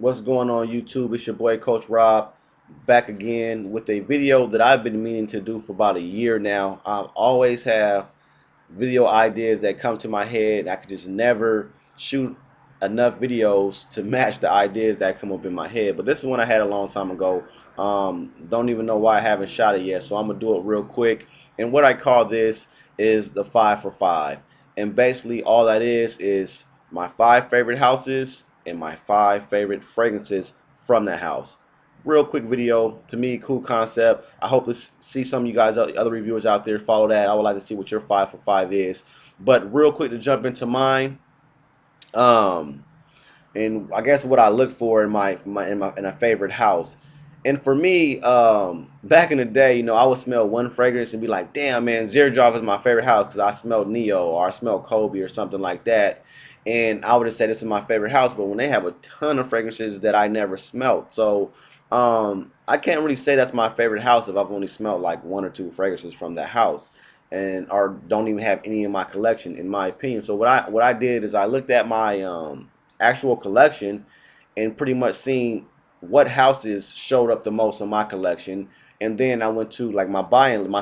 What's going on YouTube? It's your boy Coach Rob back again with a video that I've been meaning to do for about a year now. I always have video ideas that come to my head. I could just never shoot enough videos to match the ideas that come up in my head. But this is one I had a long time ago. Don't even know why I haven't shot it yet, so I'm gonna do it real quick. And what I call this is the 5 for 5. And basically all that is my 5 favorite houses and my 5 favorite fragrances from the house. Real quick video, to me, cool concept. I hope to see some of you guys, other reviewers out there, follow that. I would like to see what your 5 for 5 is. But real quick to jump into mine, um, and I guess what I look for in in a favorite house. And for me, back in the day, I would smell one fragrance and be like, "Damn, man, Xerjoff is my favorite house because I smelled Neo or I smelled Kobe or something like that." And I would have said this is my favorite house, but when they have a ton of fragrances that I never smelled, so I can't really say that's my favorite house if I've only smelled like one or two fragrances from that house, and or don't even have any in my collection, in my opinion. So what I did is I looked at my actual collection and pretty much seen what houses showed up the most on my collection, and then I went to like my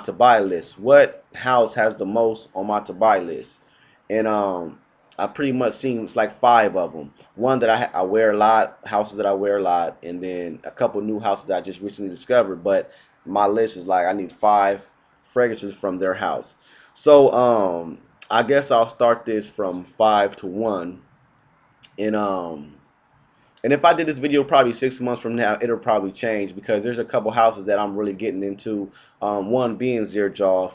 to buy list. What house has the most on my to buy list? And I pretty much seen it's like 5 of them. One that I wear a lot, houses that I wear a lot, and then a couple new houses that I just recently discovered. But my list is like I need 5 fragrances from their house. So I guess I'll start this from 5 to 1, and if I did this video probably 6 months from now, it'll probably change because there's a couple houses that I'm really getting into. One being Xerjoff.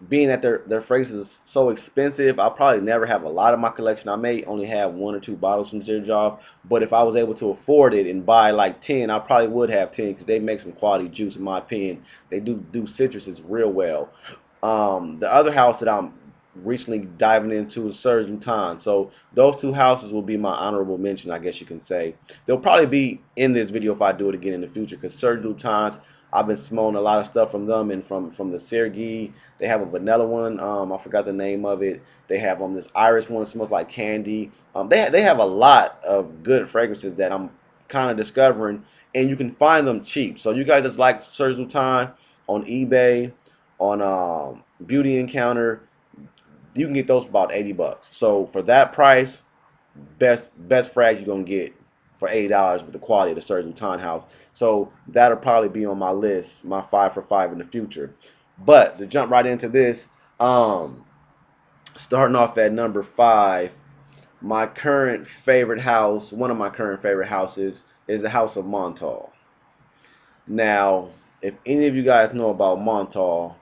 Being that their fragrances is so expensive, I'll probably never have a lot of my collection. I may only have 1 or 2 bottles from Xerjoff, but if I was able to afford it and buy like 10, I probably would have 10 because they make some quality juice in my opinion. They do citruses real well. The other house that I'm recently diving into is Serge Luton. So those 2 houses will be my honorable mention, I guess you can say. They'll probably be in this video if I do it again in the future because Serge Lutens, I've been smelling a lot of stuff from them and from the Sergei. They have a vanilla one. I forgot the name of it. They have this iris one that smells like candy. They have a lot of good fragrances that I'm kind of discovering, and you can find them cheap. So you guys just like Serge Luton on eBay, on Beauty Encounter, you can get those for about 80 bucks. So for that price, best frag you're gonna get for $80 with the quality of the Serge Luton house. So that'll probably be on my list, my 5 for 5 in the future. But to jump right into this, starting off at number 5, my current favorite house, one of my current favorite houses, is the House of Montal. Now, if any of you guys know about Montal,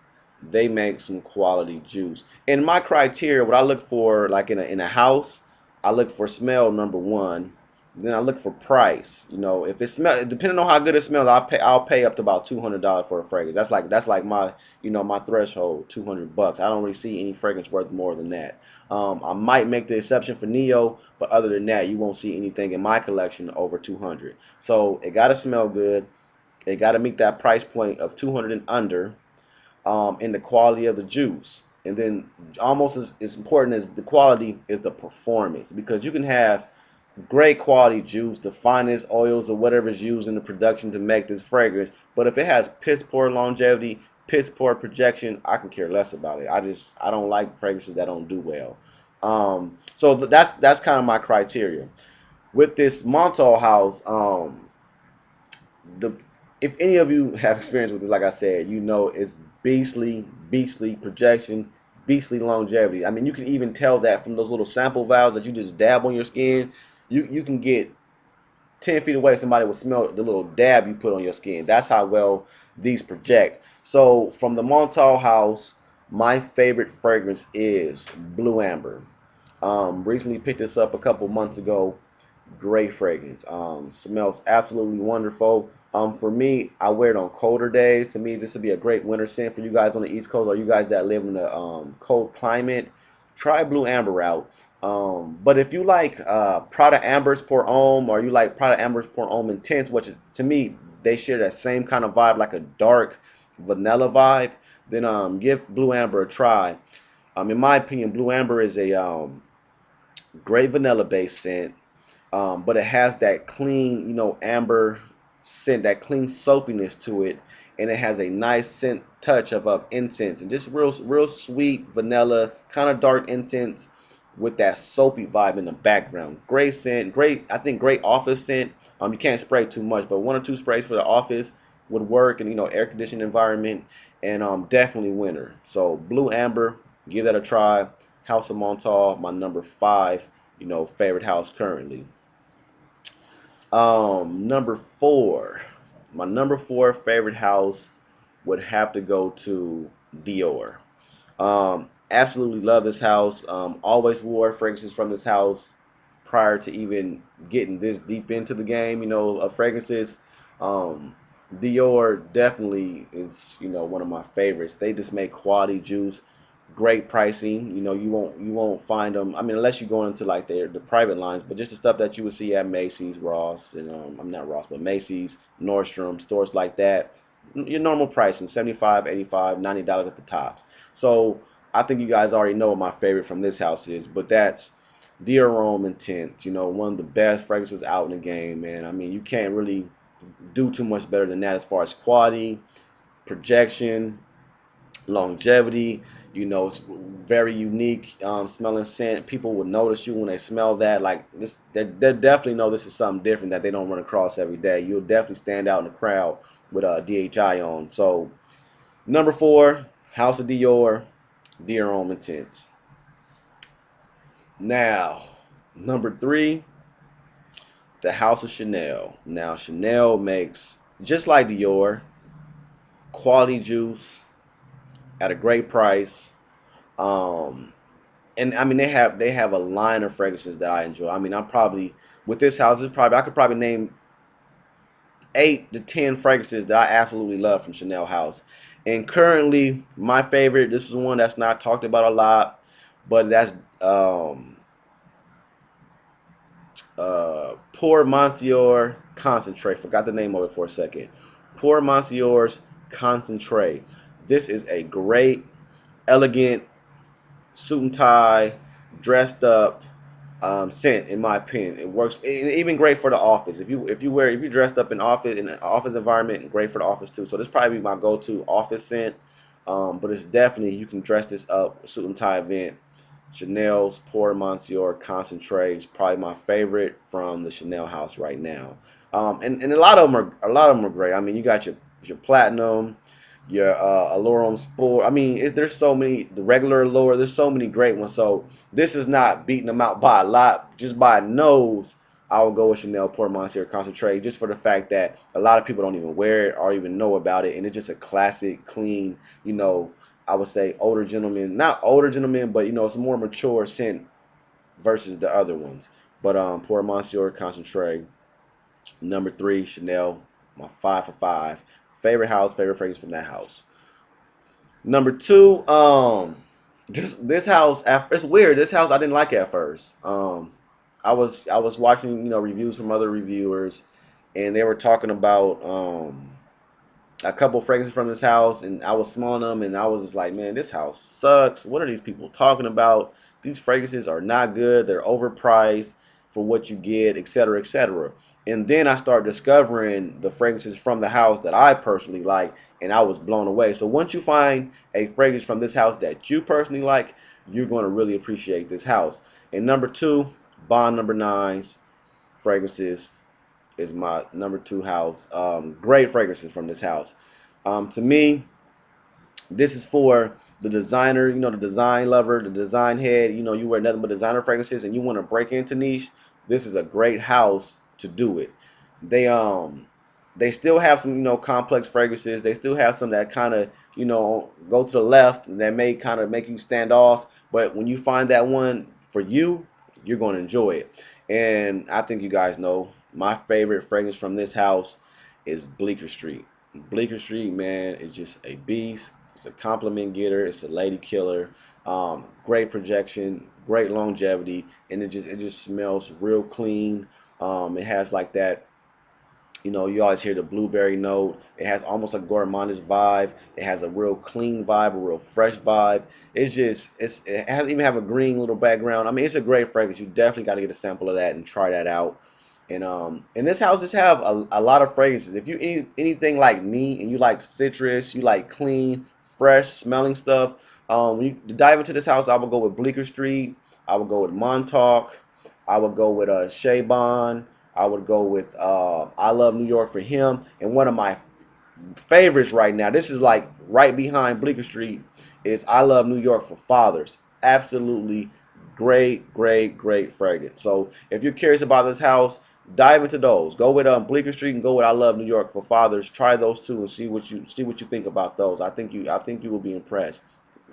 they make some quality juice. In my criteria, what I look for, like in a house, I look for smell number one. Then I look for price. If it smell, depending on how good it smells, I'll pay up to about $200 for a fragrance. That's like my my threshold, $200. I don't really see any fragrance worth more than that. I might make the exception for Neo, but other than that, you won't see anything in my collection over 200. So it gotta smell good. It gotta meet that price point of 200 and under, in the quality of the juice. And then almost as important as the quality is the performance, because you can have great quality juice, the finest oils or whatever is used in the production to make this fragrance, but if it has piss poor longevity, piss poor projection, I can care less about it. I don't like fragrances that don't do well. So that's kind of my criteria with this Montal house. The If any of you have experience with it, like I said, it's beastly projection, beastly longevity. I mean, you can even tell that from those little sample vials that you just dab on your skin. You can get 10 feet away, somebody will smell the little dab you put on your skin. That's how well these project. So from the Montal house, my favorite fragrance is Blue Amber. Recently picked this up a couple months ago. Great fragrance. Smells absolutely wonderful. For me, I wear it on colder days. To me, this would be a great winter scent for you guys on the East Coast or you guys that live in a cold climate. Try Blue Amber out. But if you like Prada Ambers Pour Homme, or you like Prada Ambers Pour Homme Intense, which is, to me, they share that same kind of vibe, like a dark vanilla vibe, then give Blue Amber a try. In my opinion, Blue Amber is a great vanilla based scent. but it has that clean, amber scent, that clean soapiness to it, and it has a nice scent touch of incense and just real sweet vanilla, kind of dark incense with that soapy vibe in the background. Great scent, great, I think great office scent. You can't spray too much, but 1 or 2 sprays for the office would work, and air conditioned environment, and definitely winter. So Blue Amber, give that a try. House of Montal, my number 5, favorite house currently. Number 4, my number 4 favorite house would have to go to Dior. Absolutely love this house. Always wore fragrances from this house prior to even getting this deep into the game, of fragrances. Um, Dior definitely is, one of my favorites. They just make quality juice, great pricing. You won't find them. I mean, unless you go into like the private lines, but just the stuff that you would see at Macy's, Ross, and I'm not Ross, but Macy's, Nordstrom, stores like that. Your normal pricing, 75, 85, $90 at the tops. So I think you guys already know what my favorite from this house is, but that's Dior Homme Intense. One of the best fragrances out in the game, man. I mean, you can't really do too much better than that as far as quality, projection, longevity. It's very unique smelling scent. People will notice you when they smell that. Like this, they definitely know this is something different that they don't run across every day. You'll definitely stand out in the crowd with DHI on. So number 4, House of Dior, Dior Homme Intense. Now, number 3, the House of Chanel. Now, Chanel makes, just like Dior, quality juice at a great price. Um, and I mean they have a line of fragrances that I enjoy. I mean, I'm probably with this house, I could probably name 8 to 10 fragrances that I absolutely love from Chanel House. And currently, my favorite, this is one that's not talked about a lot, but that's Pour Monsieur Concentrate. Forgot the name of it for a second. Pour Monsieur's Concentrate. This is a great, elegant suit and tie, dressed up scent, in my opinion. It works, even great for the office. If you dressed up in an office environment, great for the office too. So this probably be my go-to office scent. But it's definitely, you can dress this up, suit and tie event. Chanel's Pour Monsieur Concentrate is probably my favorite from the Chanel house right now. And a lot of them are great. I mean, you got your platinum, your Allure Sport. I mean, there's so many, the regular Allure. There's so many great ones. So this is not beating them out by a lot, just by a nose. I will go with Chanel Pour Monsieur Concentrate, just for the fact that a lot of people don't even wear it or even know about it, and it's just a classic, clean, I would say older gentleman, not older gentleman, but it's a more mature scent versus the other ones. But Pour Monsieur Concentrate, number 3, Chanel, my 5 for 5. Favorite house, favorite fragrance from that house. Number 2, this house. It's weird. This house I didn't like at first. I was watching reviews from other reviewers, and they were talking about a couple fragrances from this house, and I was smelling them, and I was just like, man, this house sucks. What are these people talking about? These fragrances are not good. They're overpriced for what you get, etc., etc. And then I started discovering the fragrances from the house that I personally like, and I was blown away. So once you find a fragrance from this house that you personally like, you're going to really appreciate this house. And number 2, Bond Number 9's fragrances is my number 2 house. Great fragrances from this house. To me, this is for the designer, the design lover, the design head. You wear nothing but designer fragrances and you want to break into niche. This is a great house to do it. They still have some complex fragrances. They still have some that kind of go to the left and that may kind of make you stand off. But when you find that one for you, you're going to enjoy it. And I think you guys know my favorite fragrance from this house is Bleecker Street. Bleecker Street, man, is just a beast. It's a compliment getter. It's a lady killer. Great projection, great longevity, and it just smells real clean. It has like that You know, you always hear the blueberry note. It has almost a gourmandish vibe. It has a real clean vibe, a real fresh vibe. It has even have a green little background. I mean, it's a great fragrance. You definitely got to get a sample of that and try that out. And this house just have a lot of fragrances. If you eat anything like me and you like citrus, you like clean, fresh smelling stuff, when you dive into this house, I would go with Bleecker Street. I would go with Montauk. I would go with Shea Bond. I would go with I Love New York for him. And one of my favorites right now, this is like right behind Bleecker Street, is I Love New York for fathers. Absolutely great, great, great fragrance. So if you're curious about this house, dive into those. Go with Bleecker Street and go with I Love New York for fathers. Try those two and see what you think about those. I think you will be impressed.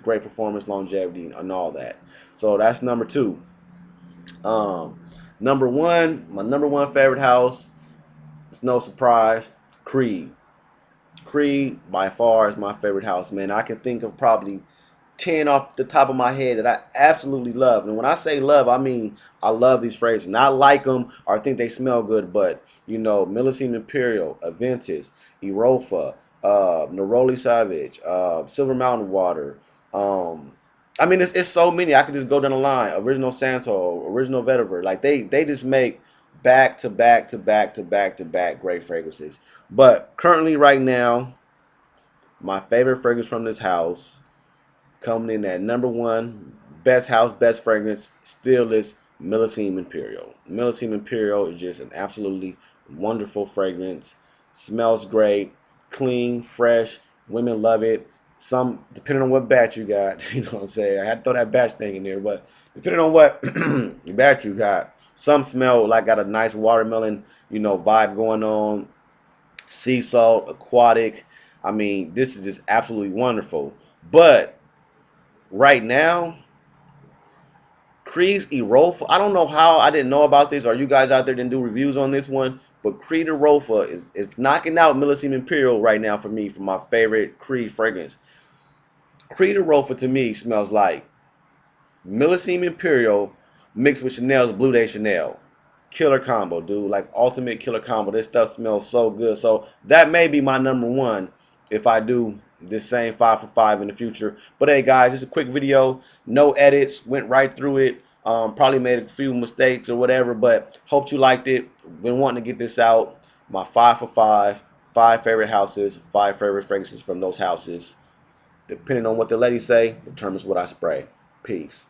Great performance, longevity, and all that. So that's number two. Um, Number one, my number one favorite house. It's no surprise, Creed. Creed by far is my favorite house, man. I can think of probably 10 off the top of my head that I absolutely love. And when I say love, I mean I love these phrases. Not like them or think they smell good, but you know, Millesime Imperial, Aventus, Erofa, Neroli Savage, Silver Mountain Water. Um, I mean, it's so many. I could just go down the line. Original Santo, Original Vetiver. Like they just make back to back to back to back to back great fragrances. But currently, right now, my favorite fragrance from this house, coming in at number one, best house, best fragrance, still is Millesime Imperial. Millesime Imperial is just an absolutely wonderful fragrance. Smells great, clean, fresh. Women love it. Some, depending on what batch you got, you know what I'm saying. I had to throw that batch thing in there, but depending on what batch you got, some smell like got a nice watermelon, you know, vibe going on. Sea salt, aquatic. I mean, this is just absolutely wonderful. But right now, Creed's Erofa. I don't know how I didn't know about this, or you guys out there didn't do reviews on this one. But Creed Erofa is knocking out Millesime Imperial right now for me for my favorite Creed fragrance. Creed Erofa to me smells like Millesime Imperial mixed with Chanel's Blue Day Chanel. Killer combo, dude. Like ultimate killer combo. This stuff smells so good. So that may be my number one if I do this same 5 for 5 in the future. But hey guys, just a quick video. No edits. Went right through it. Probably made a few mistakes or whatever, but hope you liked it. Been wanting to get this out. My 5 for 5. 5 favorite houses. 5 favorite fragrances from those houses. Depending on what the ladies say, determines what I spray. Peace.